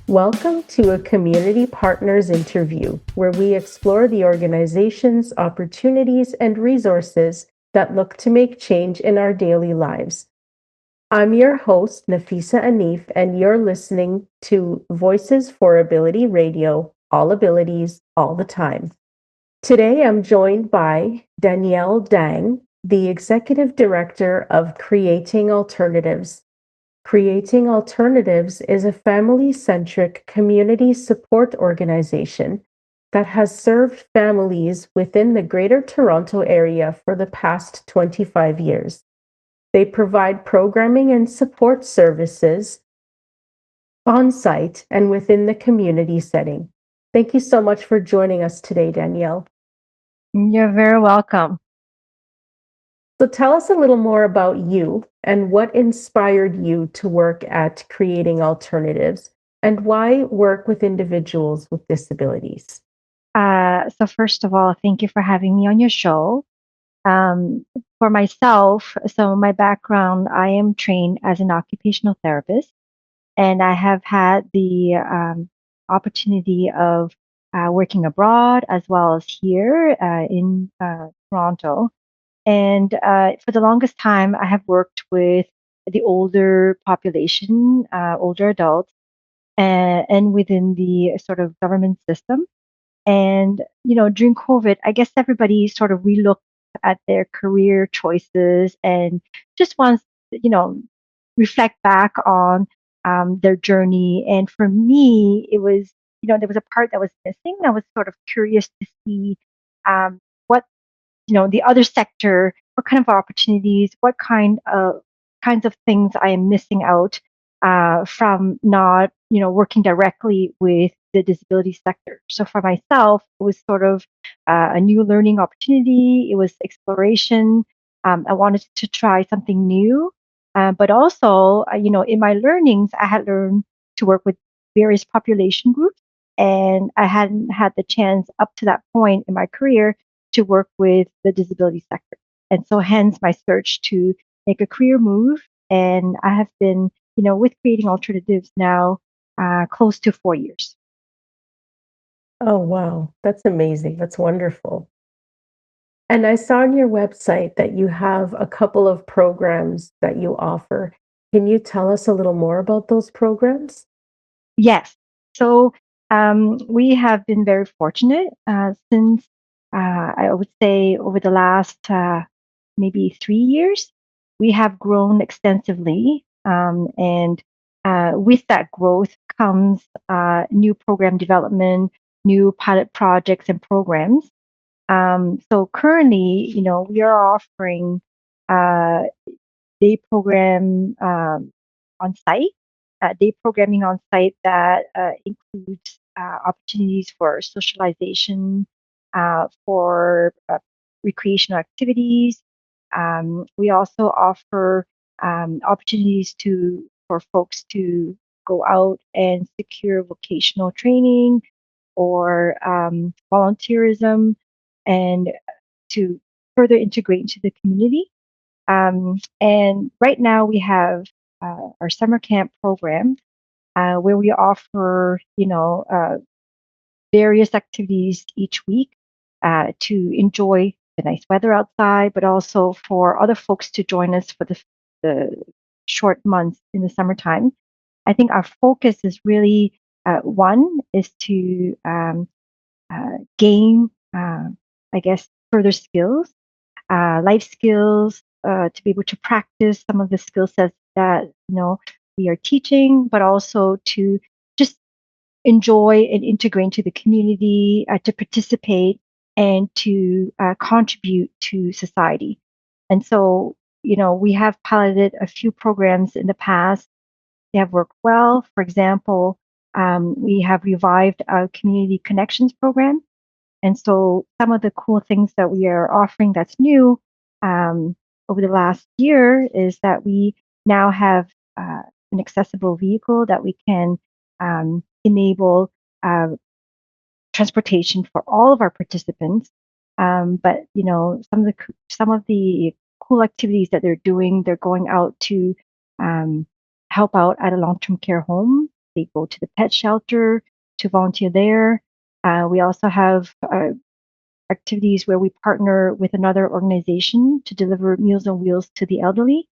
Welcome to a Community Partners interview, where we explore the organizations, opportunities, and resources that look to make change in our daily lives. I'm your host, Nafisah Anif, and you're listening to Voices for Ability Radio, all abilities, all the time. Today, I'm joined by Danielle Dang, the Executive Director of Creating Alternatives. Creating Alternatives is a family centric community support organization that has served families within the Greater Toronto Area for the past 25 years. They provide programming and support services on site and within the community setting. Thank you so much for joining us today, Danielle. You're very welcome. So tell us a little more about you and what inspired you to work at Creating Alternatives and why work with individuals with disabilities. So first of all, thank you for having me on your show. Um, for myself, so my background, I am trained as an occupational therapist, and I have had the opportunity of working abroad as well as here in Toronto. And for the longest time, I have worked with the older population, older adults, and within the sort of government system. And, during COVID, I guess everybody sort of relooked at their career choices and just wants, you know, reflect back on their journey. And for me, it was, there was a part that was missing. I was sort of curious to see what the other sector, what kind of opportunities, what kinds of things I am missing out from not, working directly with the disability sector. So for myself, it was sort of a new learning opportunity. It was exploration. I wanted to try something new, but also, in my learnings, I had learned to work with various population groups, and I hadn't had the chance up to that point in my career to work with the disability sector. And so hence my search to make a career move. And I have been, with Creating Alternatives now close to 4 years. Oh, wow. That's amazing. That's wonderful. And I saw on your website that you have a couple of programs that you offer. Can you tell us a little more about those programs? Yes. So we have been very fortunate since I would say over the last maybe 3 years, we have grown extensively. And with that growth comes new program development, new pilot projects and programs. So currently, we are offering uh, day program on site, day programming on site that includes opportunities for socialization, for recreational activities. We also offer opportunities for folks to go out and secure vocational training or volunteerism and to further integrate into the community. And right now we have our summer camp program where we offer, various activities each week to enjoy the nice weather outside, but also for other folks to join us for the short months in the summertime. I think our focus is really one is to gain, I guess, further skills, life skills, to be able to practice some of the skill sets that we are teaching, but also to just enjoy and integrate into the community, to participate and to contribute to society. And so, we have piloted a few programs in the past. They have worked well. For example, we have revived our community connections program, and so some of the cool things that we are offering that's new over the last year is that we now have an accessible vehicle that we can enable uh, transportation for all of our participants. But some of the cool activities that they're doing, they're going out to um, help out at a long-term care home. They go to the pet shelter to volunteer there. We also have activities where we partner with another organization to deliver Meals on Wheels to the elderly.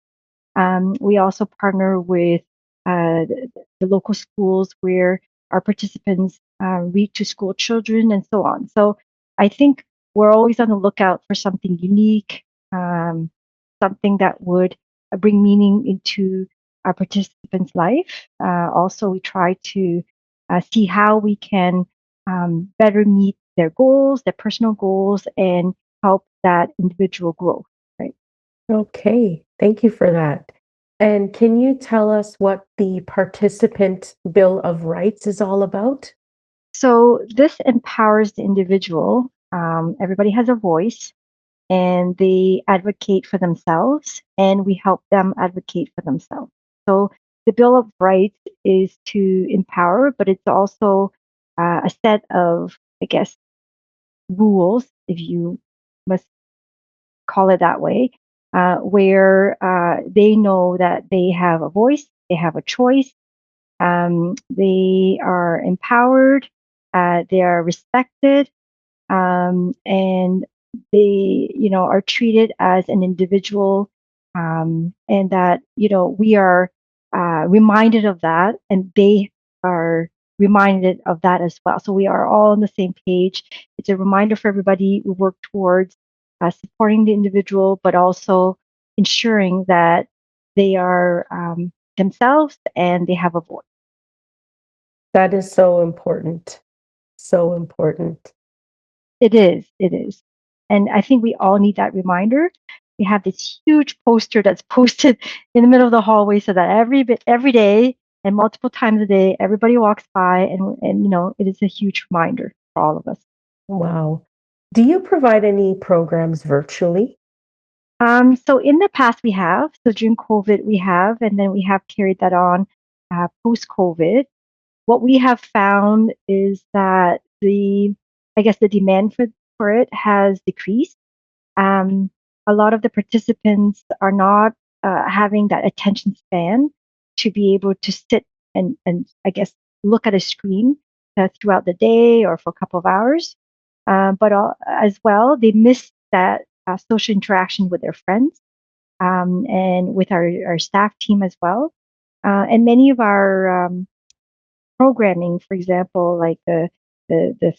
We also partner with the local schools where our participants read to school children and so on. So I think we're always on the lookout for something unique, um, something that would bring meaning into our participants' life. Also, we try to see how we can better meet their goals, their personal goals, and help that individual grow. Right. Okay, thank you for that. And can you tell us what the Participant Bill of Rights is all about? So this empowers the individual. Everybody has a voice and they advocate for themselves, and we help them advocate for themselves. So the Bill of Rights is to empower, but it's also a set of, I guess, rules, if you must call it that way, where they know that they have a voice, they have a choice, they are empowered, they are respected, and they, are treated as an individual, and that, we are reminded of that, and they are reminded of that as well. So we are all on the same page. It's a reminder for everybody. We work towards supporting the individual, but also ensuring that they are themselves and they have a voice. That is so important. So important. It is. It is. And I think we all need that reminder. We have this huge poster that's posted in the middle of the hallway so that every day and multiple times a day, everybody walks by and it is a huge reminder for all of us. Wow. Do you provide any programs virtually? So in the past we have, so during COVID we have, and then we have carried that on post COVID. What we have found is that I guess the demand for it has decreased. um, a lot of the participants are not having that attention span to be able to sit and I guess look at a screen throughout the day or for a couple of hours. But as well, they miss that social interaction with their friends and with our staff team as well. And many of our programming, for example, like the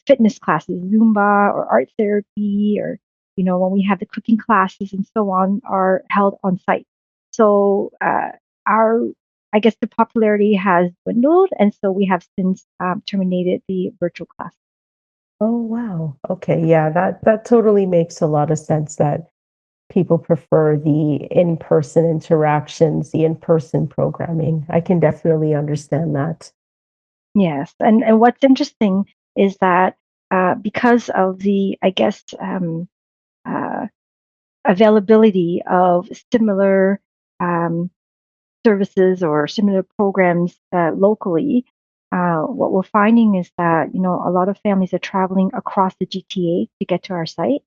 fitness classes, Zumba or art therapy, or when we have the cooking classes and so on, are held on site. So our I guess the popularity has dwindled, and so we have since terminated the virtual class. Oh, wow. Okay, yeah, that totally makes a lot of sense that people prefer the in-person interactions, the in-person programming. I can definitely understand that. Yes, and what's interesting is that because of the I guess uh, availability of similar um, services or similar programs locally, what we're finding is that a lot of families are traveling across the GTA to get to our site,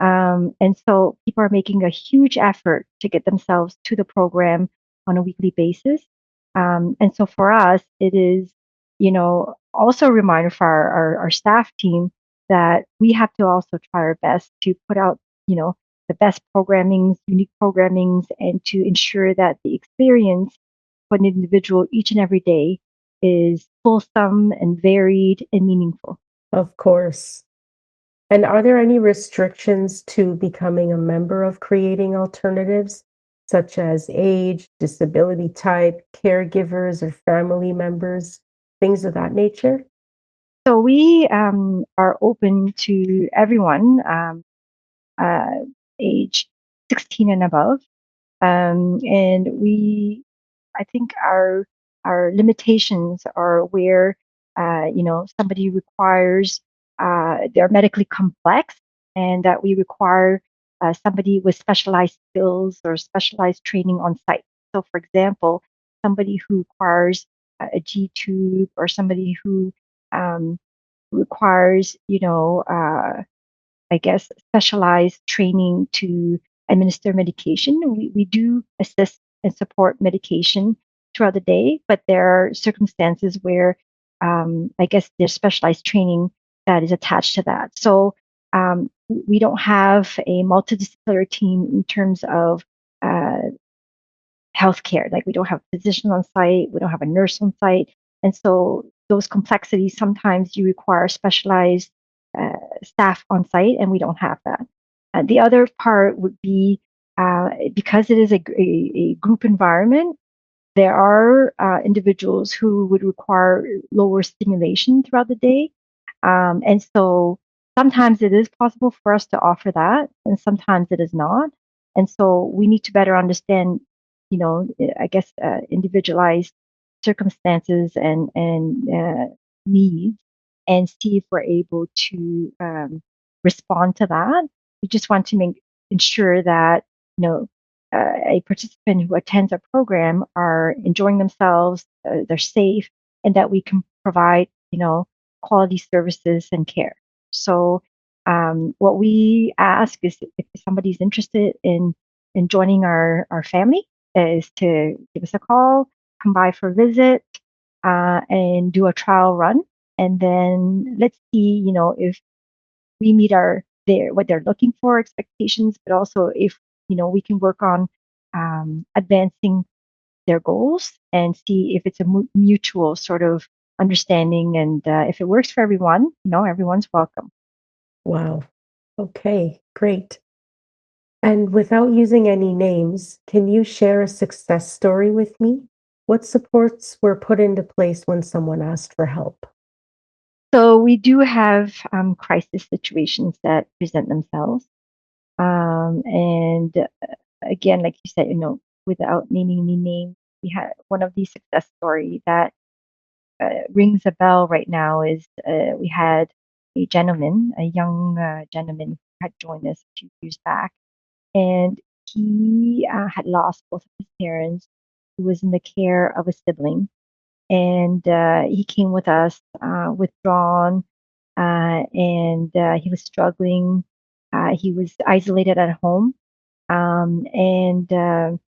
and so people are making a huge effort to get themselves to the program on a weekly basis. And so for us, it is, also a reminder for our staff team that we have to also try our best to put out, the best programmings, unique programmings, and to ensure that the experience for an individual each and every day is fulsome and varied and meaningful. Of course. And are there any restrictions to becoming a member of creating alternatives, such as age, disability type, caregivers, or family members, things of that nature? So we are open to everyone, uh, age 16 and above. And I think our limitations are where, somebody requires, they're medically complex, and that we require somebody with specialized skills or specialized training on site. So, for example, somebody who requires a G tube, or somebody who um, requires, I guess, specialized training to administer medication. We do assist and support medication throughout the day, but there are circumstances where I guess there's specialized training that is attached to that. So we don't have a multidisciplinary team in terms of uh, healthcare. Like we don't have a physician on site, we don't have a nurse on site, and so those complexities sometimes you require specialized uh, staff on site, and we don't have that. The other part would be because it is a group environment. There are individuals who would require lower stimulation throughout the day. And so sometimes it is possible for us to offer that, and sometimes it is not. And so we need to better understand, I guess, individualized circumstances and needs, and see if we're able to respond to that. We just want to ensure that you know a participant who attends our program are enjoying themselves, they're safe, and that we can provide, quality services and care. So, what we ask is if somebody's interested in joining our family, is to give us a call, come by for a visit, and do a trial run, and then let's see, if we meet their what they're looking for expectations, but also if we can work on advancing their goals and see if it's a mutual sort of understanding, and if it works for everyone, everyone's welcome. Wow. Okay, great. And without using any names, can you share a success story with me? What supports were put into place when someone asked for help? So we do have crisis situations that present themselves, and again, like you said, without naming any names, we had one of these success story that rings a bell right now is we had a young gentleman who had joined us a few years back, and he had lost both of his parents. He was in the care of a sibling, and he came with us withdrawn, and he was struggling. He was isolated at home, and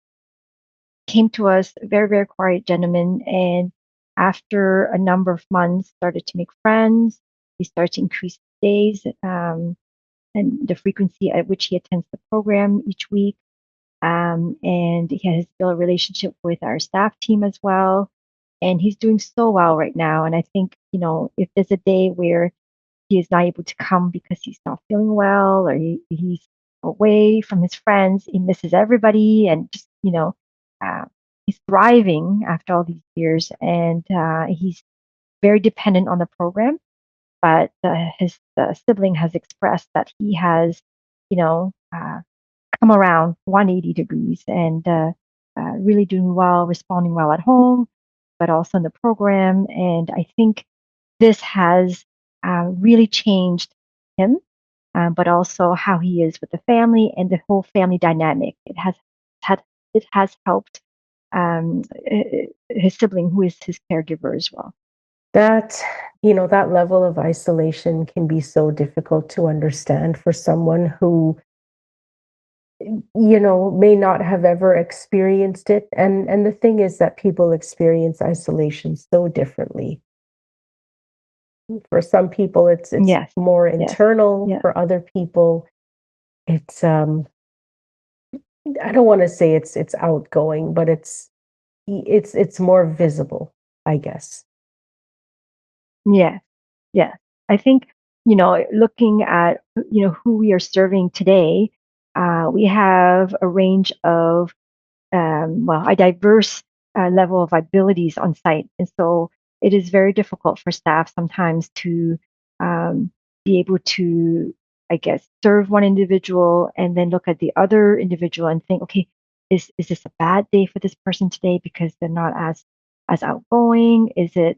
came to us, a very, very quiet gentleman. And after a number of months, started to make friends. He started to increase days and the frequency at which he attends the program each week. And he has built a relationship with our staff team as well. And he's doing so well right now. And I think, if there's a day where he is not able to come because he's not feeling well, or he's away from his friends, he misses everybody, and just, uh, he's thriving after all these years. And he's very dependent on the program. But his sibling has expressed that he has, you know, uh, come around 180 degrees, and really doing well, responding well at home, but also in the program. And I think this has really changed him, but also how he is with the family and the whole family dynamic. Had it has helped his sibling, who is his caregiver as well. That, that level of isolation can be so difficult to understand for someone who, may not have ever experienced it. And the thing is that people experience isolation so differently. For some people, it's Yes, more yes, internal. yeah, For other people, it's I don't want to say it's outgoing, but it's more visible, I guess. yeah. Yes. I think, looking at, who we are serving today, we have a range of, well, a diverse level of abilities on site. And so it is very difficult for staff sometimes to um, be able to, I guess, serve one individual and then look at the other individual and think, okay, is this a bad day for this person today because they're not as outgoing? Is it,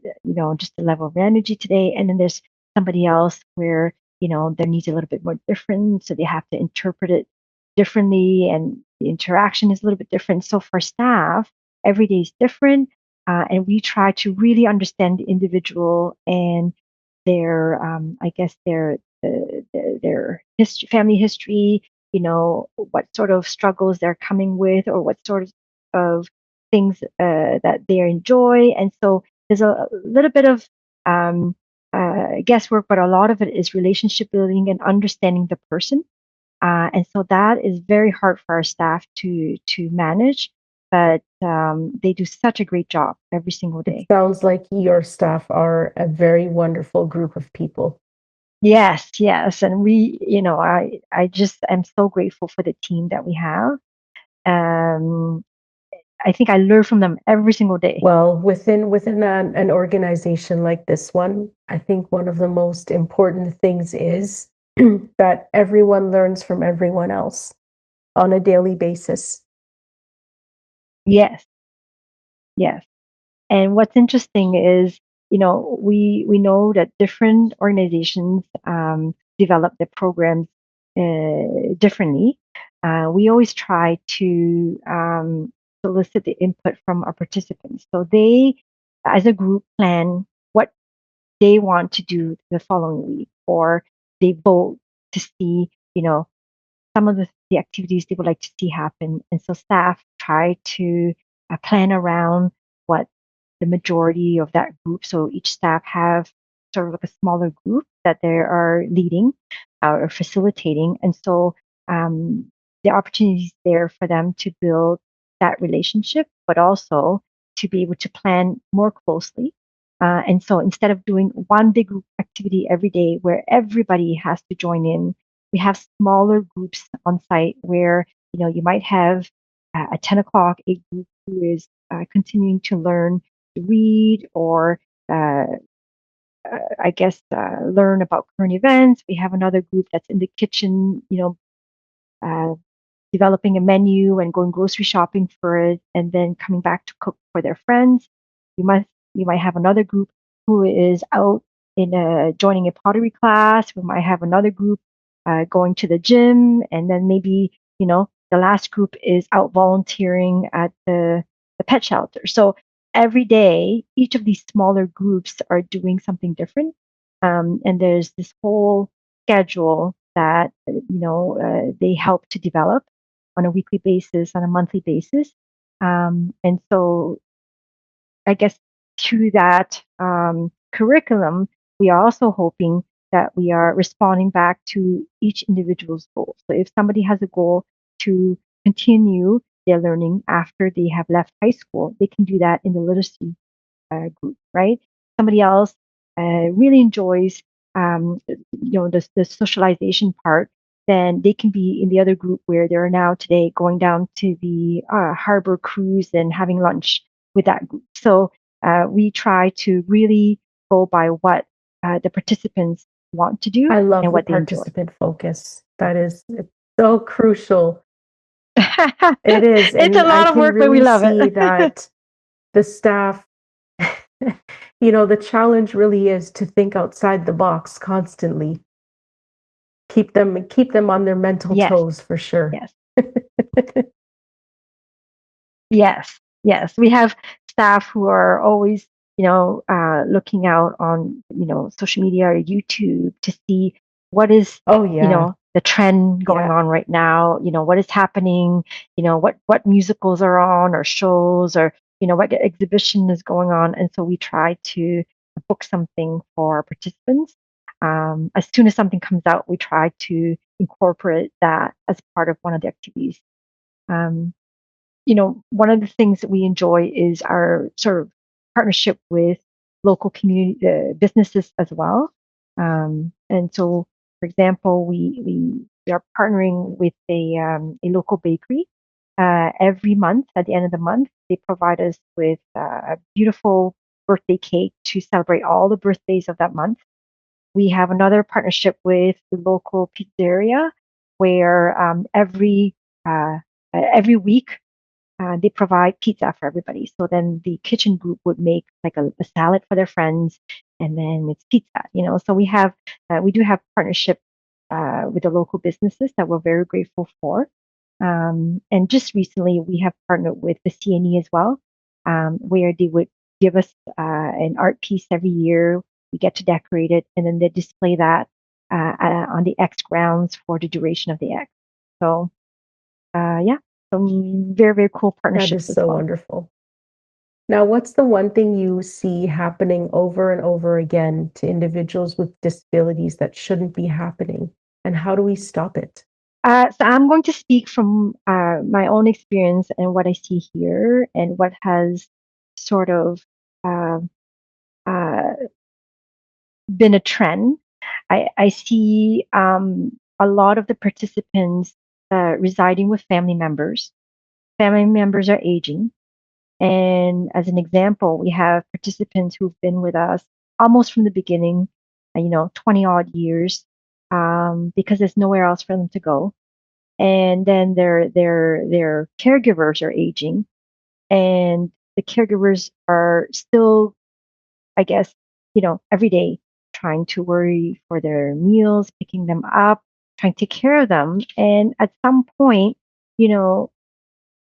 just the level of energy today? And then there's somebody else where, their needs are a little bit more different. So they have to interpret it differently, and the interaction is a little bit different. So for staff, every day is different. And we try to really understand the individual and their, I guess, their history, family history, what sort of struggles they're coming with, or what sort of things that they enjoy. And so there's a little bit of um, guesswork, but a lot of it is relationship building and understanding the person. And so that is very hard for our staff to manage, but they do such a great job every single It day. sounds like your staff are a very wonderful group of people. Yes, yes, and I just am so grateful for the team that we have. Um, I think I learn from them every single day. Well, within an organization like this one, I think one of the most important things is that everyone learns from everyone else on a daily basis. Yes, yes. And what's interesting is, we know that different organizations develop their programs differently. We always try to solicit the input from our participants. So they, as a group, plan what they want to do the following week, or they vote to see, some of the activities they would like to see happen. And so staff try to plan around what the majority of that group. So each staff have sort of like a smaller group that they are leading or facilitating. And so the opportunities there for them to build that relationship, but also to be able to plan more closely. And so instead of doing one big group activity every day where everybody has to join in, we have smaller groups on site where you might have at 10 o'clock a group who is continuing to learn to read or uh, I guess learn about current events. We have another group that's in the kitchen, uh, developing a menu and going grocery shopping for it, and then coming back to cook for their friends. You might have another group who is out in joining a pottery class. We might have another group going to the gym, and then maybe the last group is out volunteering at the pet shelter. So every day, each of these smaller groups are doing something different, and there's this whole schedule that they help to develop on a weekly basis, on a monthly basis. And so I guess through that curriculum, we are also hoping that we are responding back to each individual's goal. So if somebody has a goal to continue their learning after they have left high school, they can do that in the literacy group, right? Somebody else really enjoys, the socialization part, then they can be in the other group where they're now today going down to the harbor cruise and having lunch with that group. So we try to really go by what the participants want to do I love and the what they enjoy. participant focus. That is it's so crucial. It is. It's a And I lot of can work, but we really love see it. that the staff, the challenge really is to think outside the box constantly. Keep them on their mental Yes, toes for sure. yes. Yes, yes. We have staff who are always, looking out on, social media or YouTube to see what is, Oh yeah. the trend going Yeah. on right now, what is happening, what musicals are on or shows or, what exhibition is going on. And so we try to book something for our participants. As soon as something comes out, we try to incorporate that as part of one of the activities. Um, one of the things that we enjoy is our sort of partnership with local community businesses as well. And so, for example, we are partnering with a local bakery. Every month, at the end of the month, they provide us with a beautiful birthday cake to celebrate all the birthdays of that month. We have another partnership with the local pizzeria where every week they provide pizza for everybody. So then the kitchen group would make like a salad for their friends, and then it's pizza. So we do have partnership with the local businesses that we're very grateful for. And just recently, we have partnered with the CNE as well, where they would give us an art piece every year. We get to decorate it, and then they display that on the X grounds for the duration of the X. So yeah, some very, very cool That partnerships is as so well. wonderful. Now, what's the one thing you see happening over and over again to individuals with disabilities that shouldn't be happening? And how do we stop it? So I'm going to speak from my own experience and what I see here and what has sort of uh, uh, been a trend. I see a lot of the participants residing with family members. Family members are aging. And as an example, we have participants who've been with us almost from the beginning, 20 odd years, because there's nowhere else for them to go. And then their caregivers are aging, and the caregivers are still, I guess, every day trying to worry for their meals, picking them up, trying to take care of them. And at some point, you know,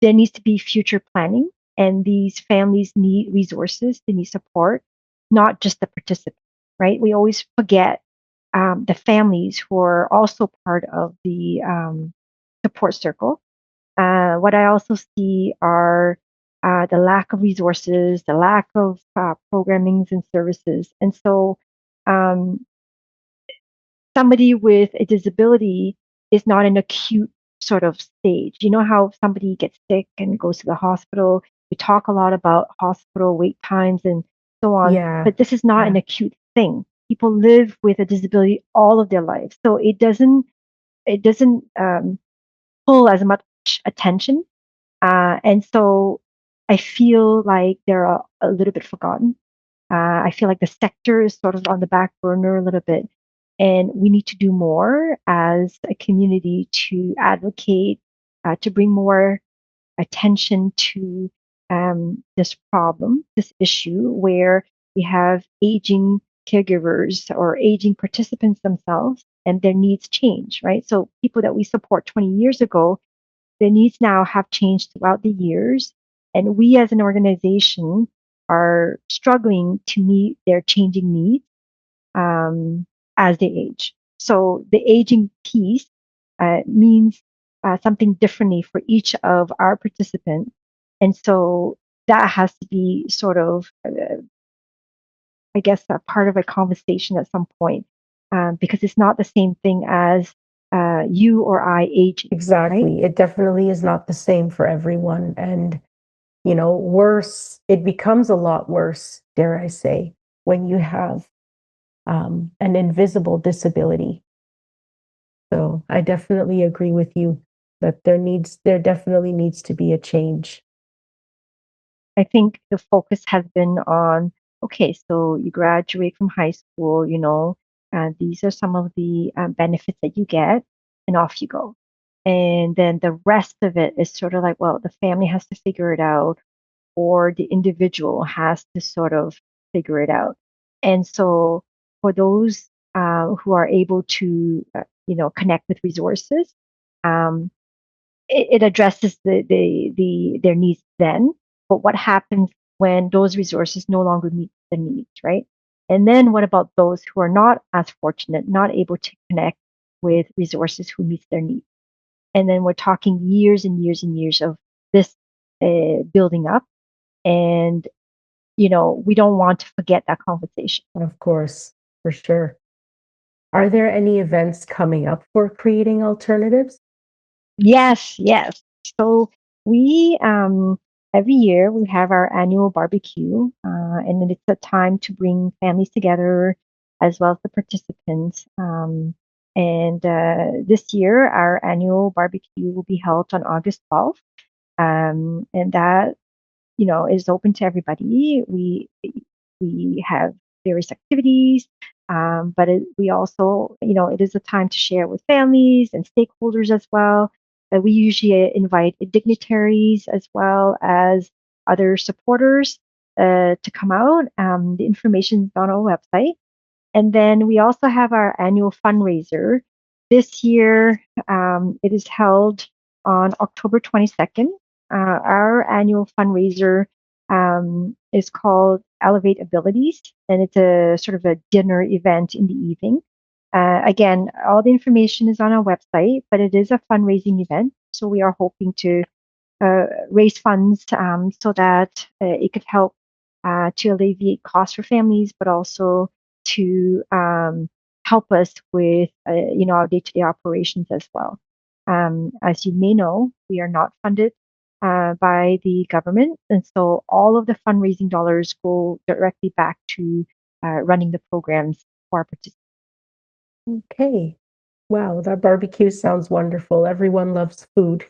there needs to be future planning, and these families need resources, they need support, not just the participant, right? We always forget the families who are also part of the support circle. What I also see are the lack of resources, the lack of programmings and services. And so um, somebody with a disability is not an acute sort of stage. You know how somebody gets sick and goes to the hospital? We talk a lot about hospital wait times and so on, Yeah, but this is not an yeah, acute thing. People live with a disability all of their lives, so it doesn't pull as much attention, and so I feel like they're a little bit forgotten. I feel like the sector is sort of on the back burner a little bit, and we need to do more as a community to advocate, to bring more attention to this problem, this issue, where we have aging caregivers or aging participants themselves, and their needs change, right? So people that we support 20 years ago, their needs now have changed throughout the years, and we as an organization are struggling to meet their changing needs um, as they age. So the aging piece means something differently for each of our participants, and so that has to be sort of, I guess, a part of a conversation at some point, because it's not the same thing as you or I aging, right? exactly. It definitely is not the same for everyone. And, worse, it becomes a lot worse, dare I say, when you have an invisible disability. So I definitely agree with you that there definitely needs to be a change. I think the focus has been on, okay, so you graduate from high school, these are some of the benefits that you get, and off you go. And then the rest of it is sort of like, well, the family has to figure it out, or the individual has to sort of figure it out. And so for those who are able to, connect with resources, um, it addresses their needs then, but what happens when those resources no longer meet the needs, right? And then what about those who are not as fortunate, not able to connect with resources who meets their needs? And then we're talking years and years and years of this building up, and we don't want to forget that conversation. Of course, for sure. Are there any events coming up for creating alternatives? Yes, yes. So we every year we have our annual barbecue, and then it's a time to bring families together as well as the participants. And this year, our annual barbecue will be held on August 12th, and that is open to everybody. We have various activities, but we also, it is a time to share with families and stakeholders as well. We usually invite dignitaries as well as other supporters to come out. The information is on our website. And then we also have our annual fundraiser. This year, it is held on October 22nd. Our annual fundraiser is called Elevate Abilities, and it's a sort of a dinner event in the evening. Again, all the information is on our website, but it is a fundraising event. So we are hoping to raise funds so that it could help to alleviate costs for families, but also to help us with our day-to-day operations as well. As you may know, we are not funded by the government, and so all of the fundraising dollars go directly back to running the programs for our participants. Okay. Wow, that barbecue sounds wonderful. Everyone loves food.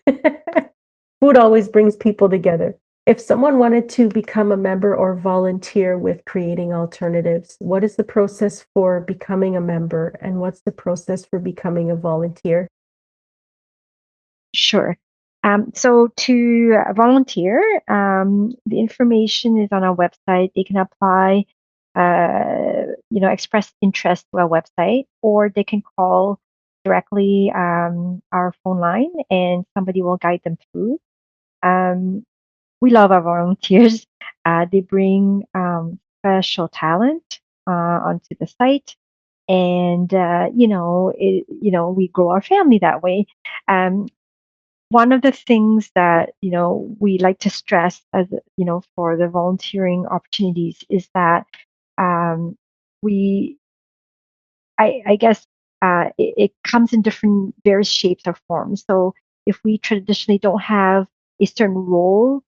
Food always brings people together. If someone wanted to become a member or volunteer with Creating Alternatives, what is the process for becoming a member and what's the process for becoming a volunteer? Sure. So to volunteer, the information is on our website. They can apply, express interest to our website, or they can call directly our phone line, and somebody will guide them through. Um, we love our volunteers. They bring special talent onto the site, and we grow our family that way. Um, One of the things that we like to stress as for the volunteering opportunities is that um, we I guess it comes in different various shapes or forms. So if we traditionally don't have a certain role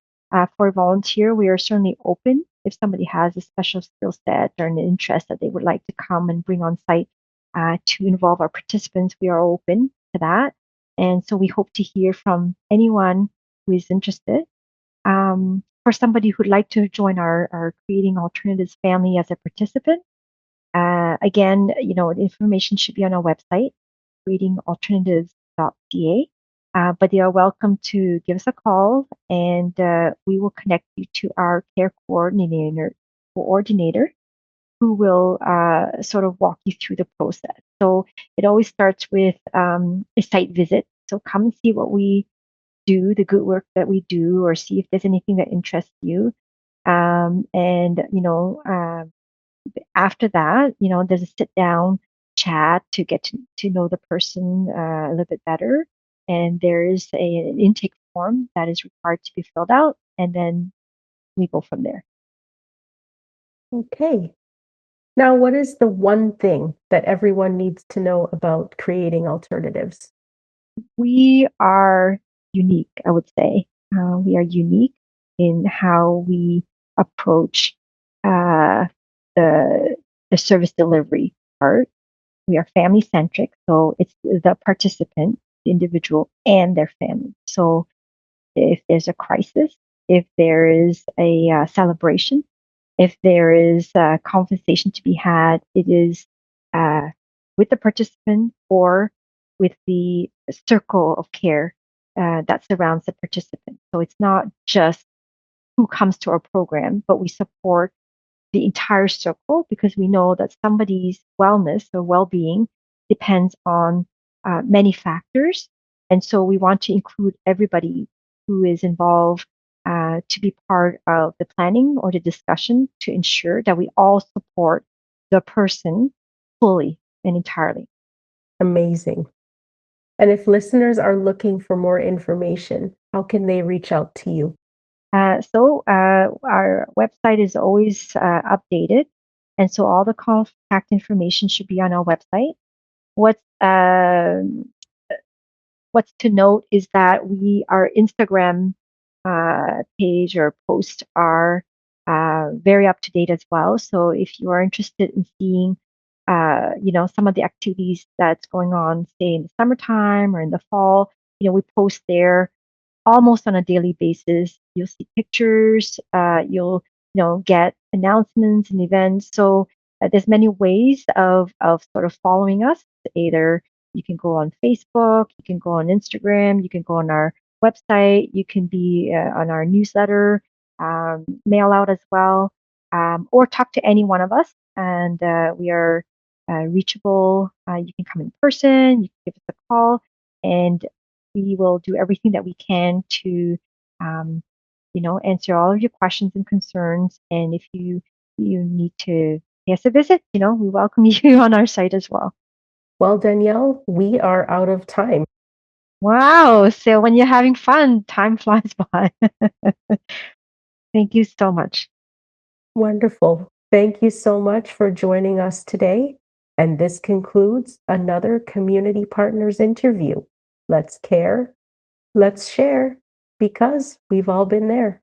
for a volunteer, we are certainly open. If somebody has a special skill set or an interest that they would like to come and bring on site to involve our participants, we are open to that. And so we hope to hear from anyone who is interested. For somebody who'd like to join our Creating Alternatives family as a participant, again, the information should be on our website, readingalternatives.ca. But they are welcome to give us a call, and we will connect you to our care coordinator who will sort of walk you through the process. So it always starts with a site visit. So come and see what we do, the good work that we do, or see if there's anything that interests you. And after that, there's a sit down chat to get to know the person a little bit better. And there is an intake form that is required to be filled out. And then we go from there. Okay. Now, what is the one thing that everyone needs to know about Creating Alternatives? We are unique, I would say. We are unique in how we approach uh, the, the service delivery part. We are family centric, so it's the participant, the individual, and their family. So if there's a crisis, if there is a celebration, if there is a conversation to be had, it is uh, with the participant or with the circle of care that surrounds the participant. So it's not just who comes to our program, but we support the entire circle because we know that somebody's wellness or well-being depends on many factors, and so we want to include everybody who is involved to be part of the planning or the discussion to ensure that we all support the person fully and entirely. Amazing. And if listeners are looking for more information, how can they reach out to you? Our website is always updated, and so all the contact information should be on our website. What's what's to note is that our Instagram page or post are very up to date as well. So if you are interested in seeing, some of the activities that's going on, say in the summertime or in the fall, we post there almost on a daily basis. You'll see pictures, you'll get announcements and events. So there's many ways of sort of following us. Either you can go on Facebook, you can go on Instagram, you can go on our website, you can be on our newsletter, mail out as well, or talk to any one of us. And we are reachable. You can come in person, you can give us a call, and we will do everything that we can to, um, answer all of your questions and concerns. And if you need to pay us a visit, we welcome you on our site as well. Well, Danielle, we are out of time. Wow. So when you're having fun, time flies by. Thank you so much. Wonderful. Thank you so much for joining us today. And this concludes another Community Partners interview. Let's care, let's share, because we've all been there.